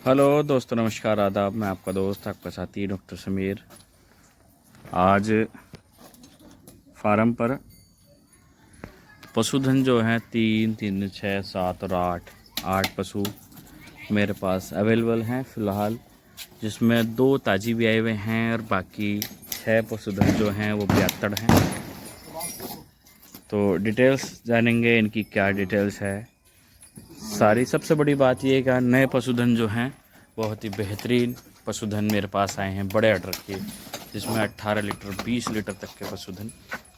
Hello दोस्तों, नमस्कार, आदाब। मैं आपका दोस्त, आपका साथी डॉक्टर समीर। आज फार्म पर पशुधन जो हैं 3, 3, 6, 7 और 8 पशु मेरे पास अवेलेबल हैं फ़िलहाल, जिसमें 2 ताजी भी आए हुए हैं और बाकी 6 पशुधन जो हैं वो 72 हैं। तो डिटेल्स जानेंगे, इनकी क्या डिटेल्स है सारी। सबसे बड़ी बात ये है कि नए पशुधन जो हैं बहुत ही बेहतरीन पशुधन मेरे पास आए हैं, बड़े ऑर्डर के, जिसमें 18 लीटर 20 लीटर तक के पशुधन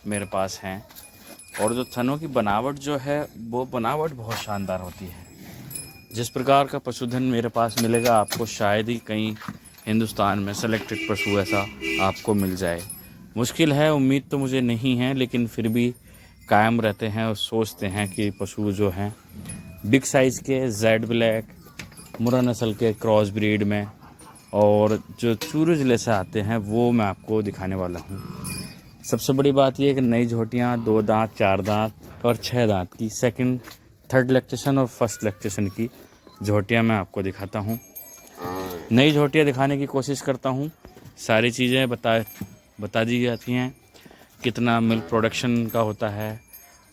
मेरे पास हैं। और जो थनों की बनावट जो है वो बनावट बहुत शानदार होती है। जिस प्रकार का पशुधन मेरे पास मिलेगा आपको, शायद ही कहीं हिंदुस्तान में सेलेक्टेड पशु ऐसा आपको मिल जाए। मुश्किल है, उम्मीद तो मुझे नहीं है, लेकिन फिर भी कायम रहते हैं और सोचते हैं कि पशु जो हैं बिग साइज़ के, जेड ब्लैक, मुर्रा नस्ल के क्रॉस ब्रीड में, और जो चूरू ज़िले से आते हैं वो मैं आपको दिखाने वाला हूँ। सबसे बड़ी बात यह है कि नई झोटियाँ 2 दांत, 4 दांत और 6 दांत की सेकंड, थर्ड लैक्टेशन और फर्स्ट लैक्टेशन की झोटियाँ मैं आपको दिखाता हूँ। नई झोटियाँ दिखाने की कोशिश करता हूँ। सारी चीज़ें बता दी जाती हैं, कितना मिल्क प्रोडक्शन का होता है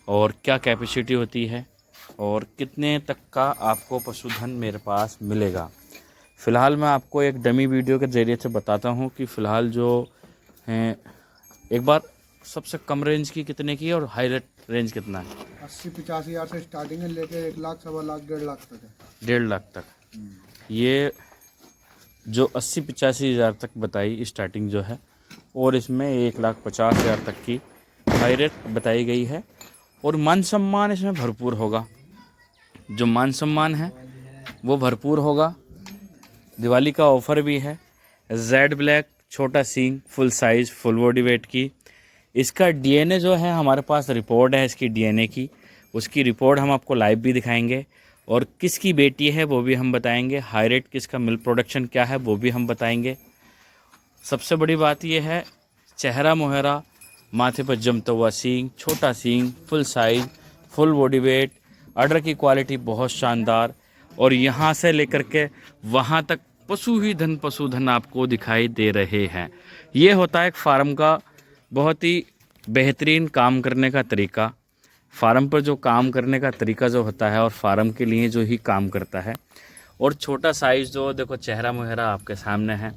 और क्या कैपेसिटी होती है और कितने तक का आपको पशुधन मेरे पास मिलेगा। फ़िलहाल मैं आपको एक डमी वीडियो के ज़रिए से बताता हूँ कि फ़िलहाल जो हैं, एक बार सबसे कम रेंज की कितने की और हाई रेंज कितना है? 80-85 हज़ार से स्टार्टिंग है, लेके 1 लाख, 1.25 लाख, 1.5 लाख तक है। 1.5 लाख तक। ये जो 80-85 हज़ार तक बताई स्टार्टिंग जो है, और इसमें 1,50,000 तक की हाई रेट बताई गई है। और मान सम्मान इसमें भरपूर होगा। जो मान सम्मान है वो भरपूर होगा। दिवाली का ऑफ़र भी है। जेड ब्लैक, छोटा सींग, full size, full body weight की। इसका डीएनए जो है, हमारे पास रिपोर्ट है इसकी डीएनए की, उसकी रिपोर्ट हम आपको लाइव भी दिखाएंगे। और किसकी बेटी है वो भी हम बताएंगे। हाई रेट किसका मिल्क प्रोडक्शन क्या है वो भी हम बताएंगे। सबसे बड़ी बात यह है, चेहरा मोहरा, माथे पर जमता हुआ सींग, छोटा सींग, full size, full body weight, order की क्वालिटी बहुत शानदार। और यहाँ से लेकर के वहाँ तक पशुधन आपको दिखाई दे रहे हैं। ये होता है एक फार्म का बहुत ही बेहतरीन काम करने का तरीका। फार्म पर जो काम करने का तरीका जो होता है और फार्म के लिए जो ही काम करता है। और छोटा साइज़ जो देखो, चेहरा मुहरा आपके सामने है।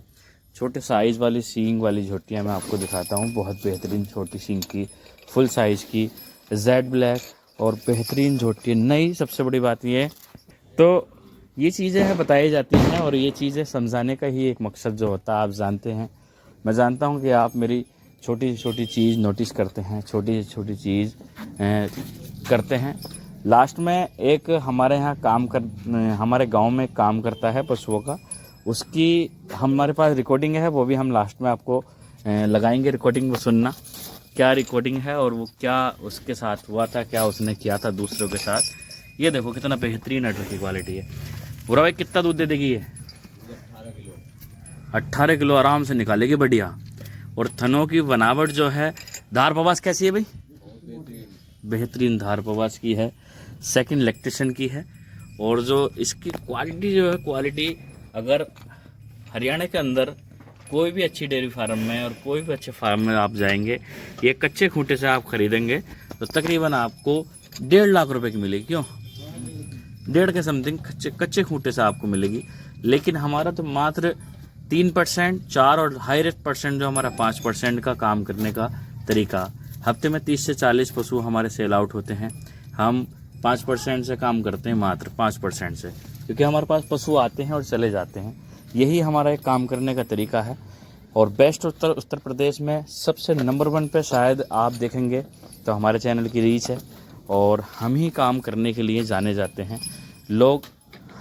छोटे साइज़ वाली सींग वाली झोटियाँ मैं आपको दिखाता हूँ। बहुत बेहतरीन छोटी सींग की, फुल साइज़ की, जेड ब्लैक और बेहतरीन झोटी नई। सबसे बड़ी बात ये है, तो ये चीज़ें हैं बताई जाती हैं, और ये चीज़ें समझाने का ही एक मकसद जो होता है, आप जानते हैं। मैं जानता हूँ कि आप मेरी छोटी से छोटी चीज़ नोटिस करते हैं, छोटी से छोटी चीज़ करते हैं। लास्ट में एक हमारे यहाँ हमारे गांव में काम करता है पशुओं का, उसकी हमारे पास रिकॉर्डिंग है, वो भी हम लास्ट में आपको लगाएंगे। रिकॉर्डिंग वो सुनना, क्या रिकॉर्डिंग है और वो क्या उसके साथ हुआ था, क्या उसने किया था दूसरों के साथ। ये देखो कितना बेहतरीन अटर की क्वालिटी है। बुरा भाई, कितना दूध दे देगी ये? 18 किलो आराम से निकालेगी, बढ़िया। और थनों की बनावट जो है, धार पवास कैसी है भाई? बेहतरीन धार पवास की है, सेकंड लैक्टेशन की है। और जो इसकी क्वालिटी जो है, क्वालिटी अगर हरियाणा के अंदर कोई भी अच्छी डेयरी फार्म में और कोई भी अच्छे फार्म में आप जाएंगे, ये कच्चे खूंटे से आप खरीदेंगे तो तकरीबन आपको 1.5 लाख रुपए की मिलेगी। क्यों? 1.5 के समथिंग कच्चे खूंटे से आपको मिलेगी। लेकिन हमारा तो मात्र 3%, 4 और हाई रेट परसेंट जो हमारा 5% का काम करने का तरीका। हफ्ते में 30 से 40 पशु हमारे सेल आउट होते हैं। हम 5% से काम करते हैं, मात्र 5% से, क्योंकि हमारे पास पशु आते हैं और चले जाते हैं। यही हमारा एक काम करने का तरीका है। और बेस्ट उत्तर प्रदेश में सबसे नंबर 1 पे शायद आप देखेंगे तो हमारे चैनल की रीच है। और हम ही काम करने के लिए जाने जाते हैं। लोग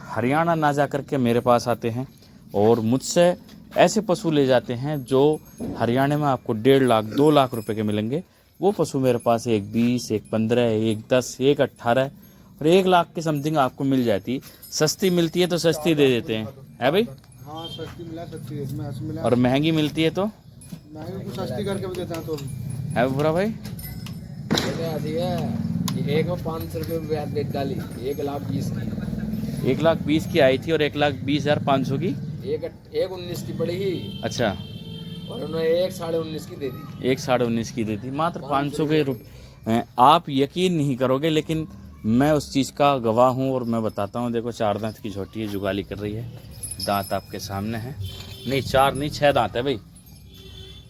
हरियाणा ना जा कर के मेरे पास आते हैं और मुझसे ऐसे पशु ले जाते हैं जो हरियाणा में आपको 1.5 लाख, 2 लाख रुपए के मिलेंगे। वो पशु मेरे पास 1,20, 1,15, 1,10, 1,18 और 1 लाख के समथिंग आपको मिल जाती। सस्ती मिलती है तो सस्ती दे देते हैं, है भाई? हाँ, सस्ती मिला, सस्ती रेट में ऐसे मिला। और महंगी मिलती है तो महंगी कुछ सस्ती करके भी देते हैं तो है बुरा भाई। ये एक में 500 रुपये ब्याज बेच डाली, 1,20,000 की। 1,20,000 की आई थी और 1,20,500 की एक 19 की पड़ेगी अच्छा और उन्होंने एक 19.5 की दे दी। 1,19,500 की दी थी, मात्र 500 के रुपये। आप यकीन नहीं करोगे, लेकिन मैं उस चीज़ का गवाह हूँ और मैं बताता हूँ। देखो 4 दांत की झोटी है, जुगाली कर रही है, दांत आपके सामने है। नहीं 4 नहीं 6 दांत है भाई,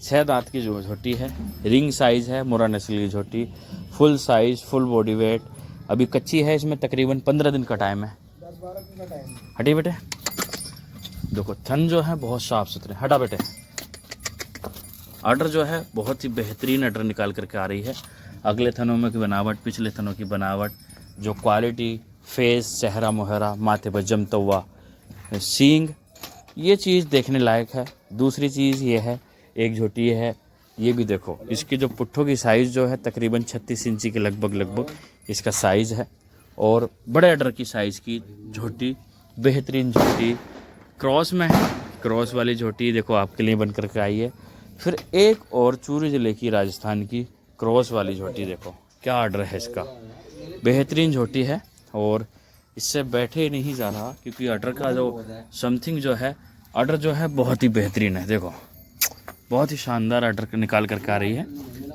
6 दांत की जो झोटी है, रिंग साइज़ है, मुर्रा नस्ल की झोटी, full size, full body weight. अभी कच्ची है, इसमें तकरीबन 15 दिन का टाइम है। 10-12 दिन का टाइम। हटी बेटे, देखो थन जो है बहुत साफ सुथरे। हटा बेटे, आर्डर जो है बहुत ही बेहतरीन आर्डर निकाल करके आ रही है। अगले थनों में की बनावट, पिछले थनों की बनावट, जो क्वालिटी, फेस, चेहरा मुहरा, माथे पर जमता हुआ सींग, ये चीज़ देखने लायक है। दूसरी चीज़ ये है, एक झोटी है, ये भी देखो, इसकी जो पुट्ठों की साइज़ जो है तकरीबन 36 इंची के लगभग इसका साइज़ है। और बड़े आर्डर की साइज़ की झोटी, बेहतरीन झोटी, क्रॉस में है। क्रॉस वाली झोटी देखो आपके लिए बन करके आई है। फिर एक और चूरू ज़िले की, राजस्थान की क्रॉस वाली झोटी, देखो क्या आर्डर है इसका, बेहतरीन झोटी है। और इससे बैठे ही नहीं जा रहा, क्योंकि आर्डर का जो समथिंग जो है, आर्डर जो है बहुत ही बेहतरीन है। देखो बहुत ही शानदार आर्डर निकाल करके आ रही है,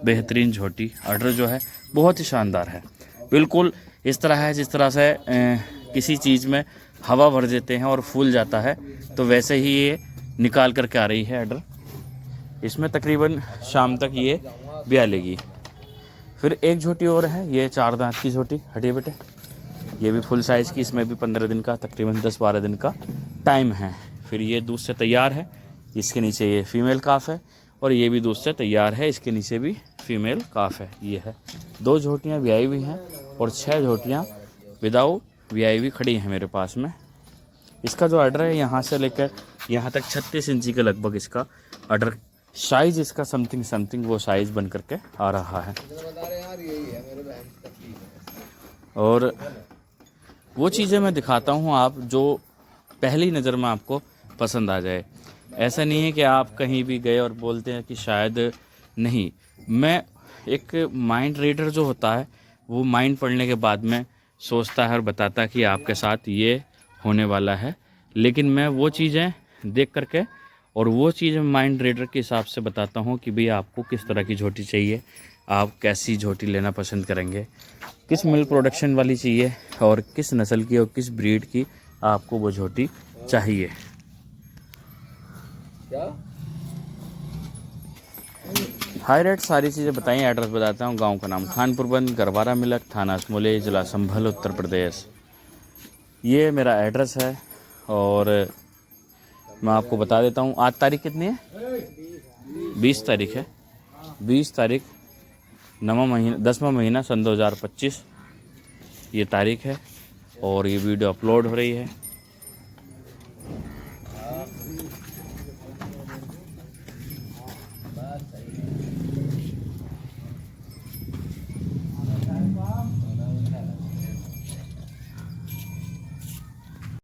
बेहतरीन झोटी। आर्डर जो है बहुत ही शानदार है, बिल्कुल इस तरह है जिस तरह से किसी चीज़ में हवा भर देते हैं और फूल जाता है, तो वैसे ही ये निकाल करके आ रही है आर्डर। इसमें तकरीबन शाम तक ये ब्याह लेगी। फिर एक झोटी और है, ये 4 दांत की झोटी। हटिए बेटे, ये भी फुल साइज़ की, इसमें भी 15 दिन का, तकरीबन 10-12 दिन का टाइम है। फिर ये दूध से तैयार है, इसके नीचे ये फीमेल काफ है, और ये भी दूध से तैयार है, इसके नीचे भी फीमेल काफ है। ये है 2 झोटियाँ ब्याई हुई हैं और 6 झोटियाँ विदाउट ब्याई हुई खड़ी हैं मेरे पास में। इसका जो आर्डर है यहाँ से लेकर यहाँ तक 36 इंची के लगभग इसका आर्डर, साइज़ इसका समथिंग वो साइज़ बन करके आ रहा है। और वो चीज़ें मैं दिखाता हूँ आप जो पहली नज़र में आपको पसंद आ जाए। ऐसा नहीं है कि आप कहीं भी गए और बोलते हैं कि शायद नहीं। मैं एक माइंड रीडर जो होता है, वो माइंड पढ़ने के बाद में सोचता है और बताता है कि आपके साथ ये होने वाला है। लेकिन मैं वो चीज़ें देख करके और वो चीज़ माइंड रीडर के हिसाब से बताता हूँ कि भाई आपको किस तरह की झोटी चाहिए, आप कैसी झोटी लेना पसंद करेंगे, किस मिल्क प्रोडक्शन वाली चाहिए और किस नस्ल की और किस ब्रीड की आपको वो झोटी चाहिए। हाई रेट सारी चीज़ें बताइए। एड्रेस बताता हूँ। गांव का नाम खानपुर बंद, गरवारा मिलक, थाना असमोली, जिला संभल, उत्तर प्रदेश। ये मेरा एड्रेस है और मैं आपको बता देता हूँ। आज तारीख कितनी है? 20 तारीख है। 20 तारीख 9वां महीना 10वां महीना सन 2025 ये तारीख है और ये वीडियो अपलोड हो रही है।